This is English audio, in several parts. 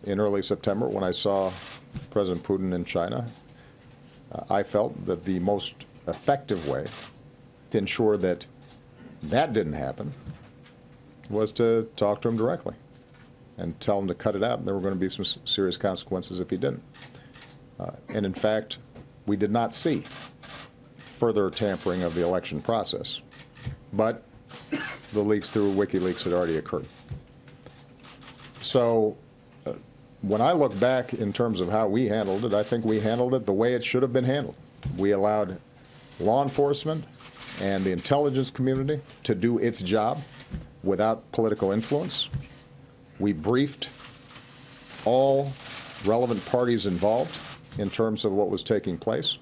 in early September when I saw President Putin in China, I felt that the most effective way to ensure that that didn't happen was to talk to him directly and tell him to cut it out, and there were going to be some serious consequences if he didn't. And in fact, we did not see further tampering of the election process, but the leaks through WikiLeaks had already occurred. So when I look back in terms of how we handled it, I think we handled it the way it should have been handled. We allowed law enforcement and the intelligence community to do its job without political influence. We briefed all relevant parties involved in terms of what was taking place.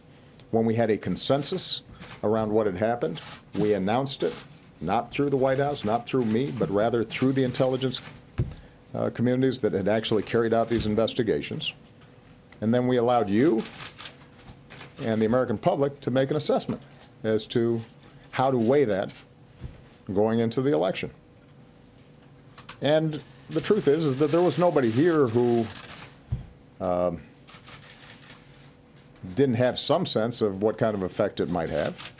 When we had a consensus around what had happened, we announced it, not through the White House, not through me, but rather through the intelligence communities that had actually carried out these investigations. And then we allowed you and the American public to make an assessment as to how to weigh that going into the election. And the truth is that there was nobody here who didn't have some sense of what kind of effect it might have.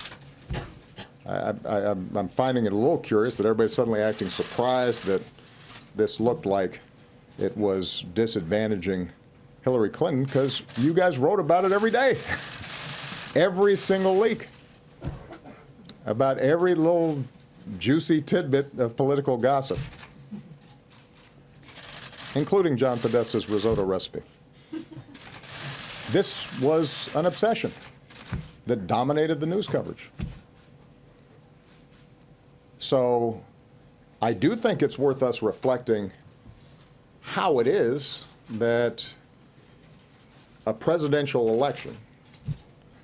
I'm finding it a little curious that everybody's suddenly acting surprised that this looked like it was disadvantaging Hillary Clinton, because you guys wrote about it every day. Every single leak, about every little juicy tidbit of political gossip, including John Podesta's risotto recipe. This was an obsession that dominated the news coverage. So I do think it's worth us reflecting how it is that a presidential election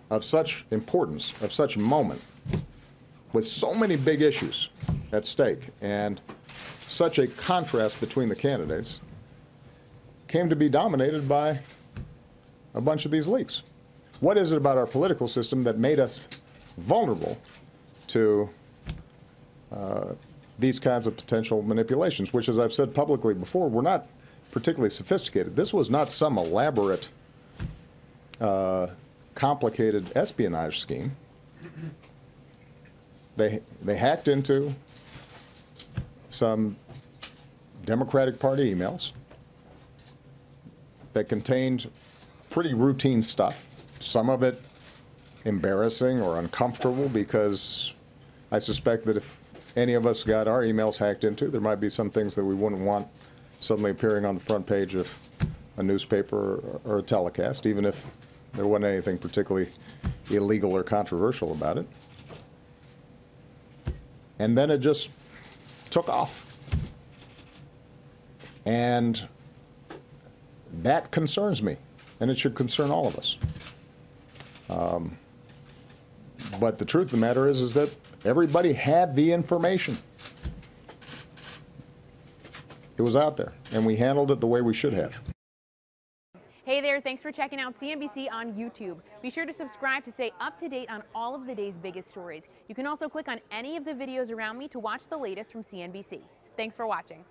of such importance, of such moment, with so many big issues at stake and such a contrast between the candidates, came to be dominated by a bunch of these leaks. What is it about our political system that made us vulnerable to these kinds of potential manipulations, which, as I've said publicly before, were not particularly sophisticated. This was not some elaborate, complicated espionage scheme. They hacked into some Democratic Party emails that contained pretty routine stuff, some of it embarrassing or uncomfortable, because I suspect that if any of us got our emails hacked into, there might be some things that we wouldn't want suddenly appearing on the front page of a newspaper or a telecast, even if there wasn't anything particularly illegal or controversial about it. And then it just took off. And that concerns me, and it should concern all of us. But the truth of the matter is that everybody had the information. It was out there, and we handled it the way we should have. Hey there, thanks for checking out CNBC on YouTube. Be sure to subscribe to stay up to date on all of the day's biggest stories. You can also click on any of the videos around me to watch the latest from CNBC. Thanks for watching.